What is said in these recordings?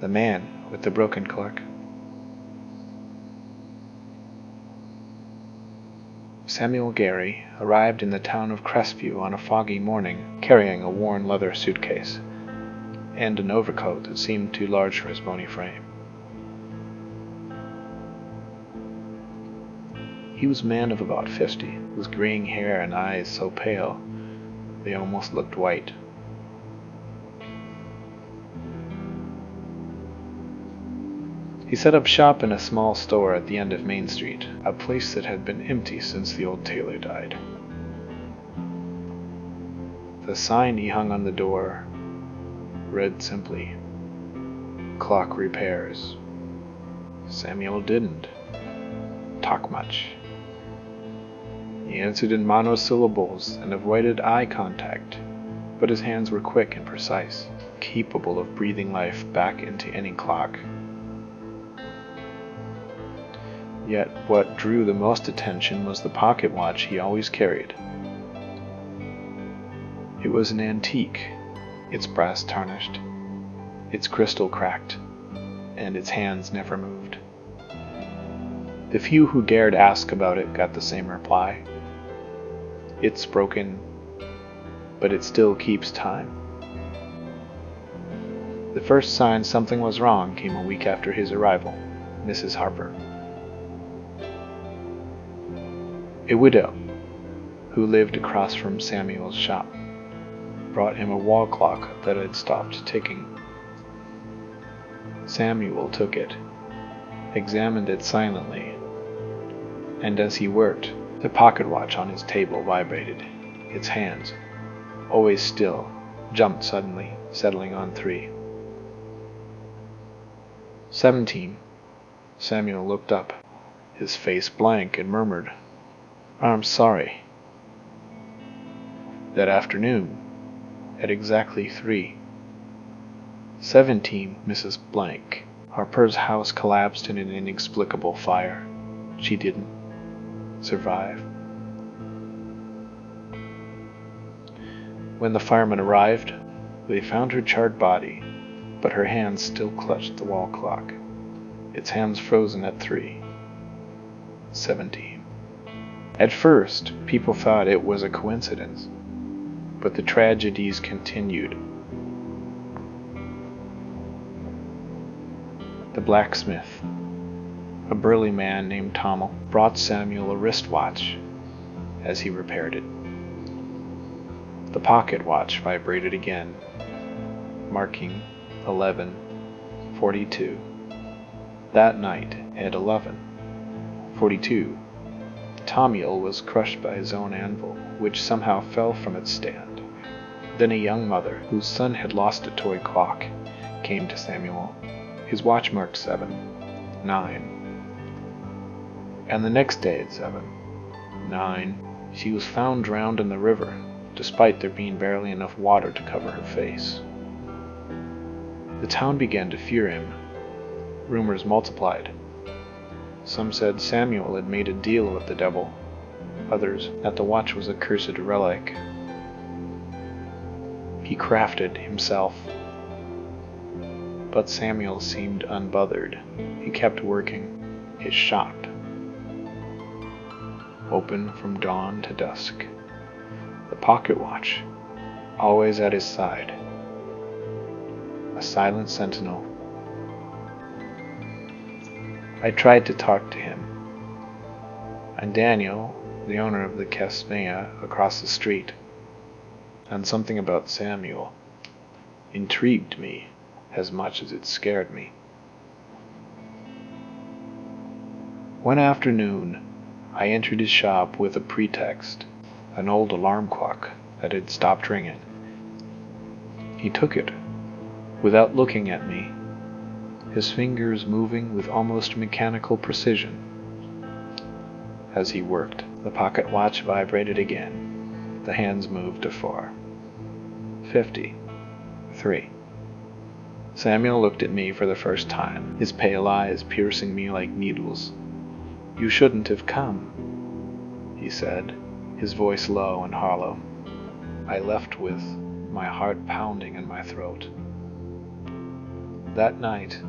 The man with the broken cloak. Samuel Gary arrived in the town of Crestview on a foggy morning, carrying a worn leather suitcase and an overcoat that seemed too large for his bony frame. He was a man of about 50, with graying hair and eyes so pale they almost looked white. He set up shop in a small store at the end of Main Street, a place that had been empty since the old tailor died. The sign he hung on the door read simply, "Clock repairs." Samuel didn't talk much. He answered in monosyllables and avoided eye contact, but his hands were quick and precise, capable of breathing life back into any clock. Yet what drew the most attention was the pocket watch he always carried. It was an antique, its brass tarnished, its crystal cracked, and its hands never moved. The few who dared ask about it got the same reply. It's broken, but it still keeps time. The first sign something was wrong came a week after his arrival. Mrs. Harper, a widow who lived across from Samuel's shop, brought him a wall clock that had stopped ticking. Samuel took it, examined it silently, and as he worked, the pocket watch on his table vibrated. Its hands, always still, jumped suddenly, settling on 3. 17. Samuel looked up, his face blank, and murmured, "I'm sorry." That afternoon, at exactly 3:17, Mrs. Blank, Harper's house collapsed in an inexplicable fire. She didn't survive. When the firemen arrived, they found her charred body, but her hands still clutched the wall clock, its hands frozen at 3:17. At first, people thought it was a coincidence, but the tragedies continued. The blacksmith, a burly man named Tommel, brought Samuel a wristwatch as he repaired it. The pocket watch vibrated again, marking 11:42. That night, at 11:42, Tommel was crushed by his own anvil, which somehow fell from its stand. Then a young mother, whose son had lost a toy clock, came to Samuel. His watch marked 7:09. And the next day at 7:09, she was found drowned in the river, despite there being barely enough water to cover her face. The town began to fear him. Rumors multiplied. Some said Samuel had made a deal with the devil, others that the watch was a cursed relic he crafted himself. But Samuel seemed unbothered. He kept working his shop, open from dawn to dusk, the pocket watch always at his side, a silent sentinel. I tried to talk to him, and Daniel, the owner of the Casmea across the street, and something about Samuel intrigued me as much as it scared me. One afternoon, I entered his shop with a pretext, an old alarm clock that had stopped ringing. He took it, without looking at me, his fingers moving with almost mechanical precision. As he worked, the pocket watch vibrated again. The hands moved to 4:53. Samuel looked at me for the first time, his pale eyes piercing me like needles. "You shouldn't have come," he said, his voice low and hollow. I left with my heart pounding in my throat. That night,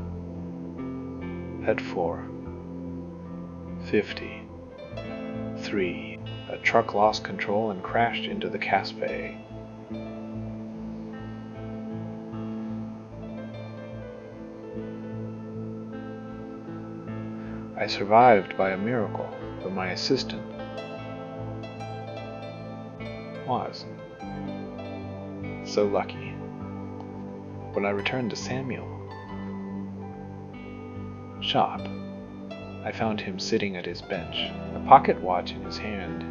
at 4:53, a truck lost control and crashed into the cafe. I survived by a miracle, but my assistant was so lucky. When I returned to Samuel's shop, I found him sitting at his bench, a pocket watch in his hand.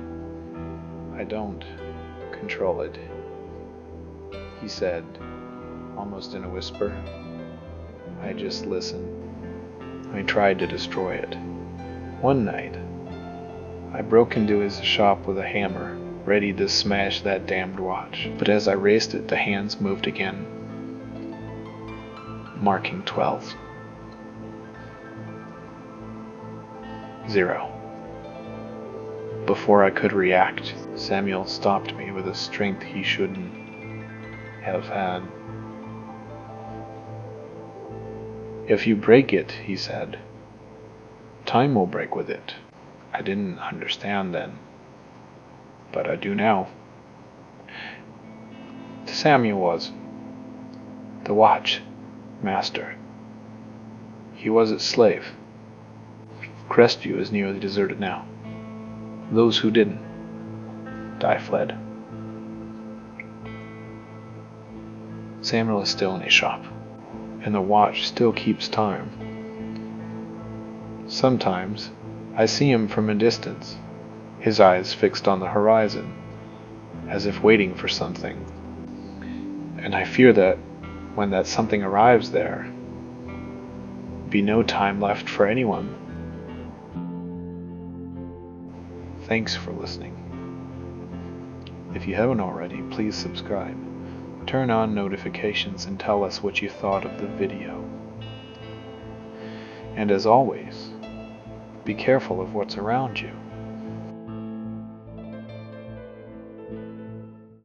"I don't control it," he said, almost in a whisper. "I just listen. I tried to destroy it. One night, I broke into his shop with a hammer, ready to smash that damned watch. But as I raised it, the hands moved again, marking 12. 0. Before I could react, Samuel stopped me with a strength he shouldn't have had. "If you break it," he said, "time will break with it." I didn't understand then, but I do now. Samuel was the watch master. He was its slave. Crestview is nearly deserted now. Those who didn't die fled. Samuel is still in his shop, and the watch still keeps time. Sometimes I see him from a distance, his eyes fixed on the horizon, as if waiting for something. And I fear that when that something arrives there, be no time left for anyone. Thanks for listening. If you haven't already, please subscribe. Turn on notifications and tell us what you thought of the video. And as always, be careful of what's around you.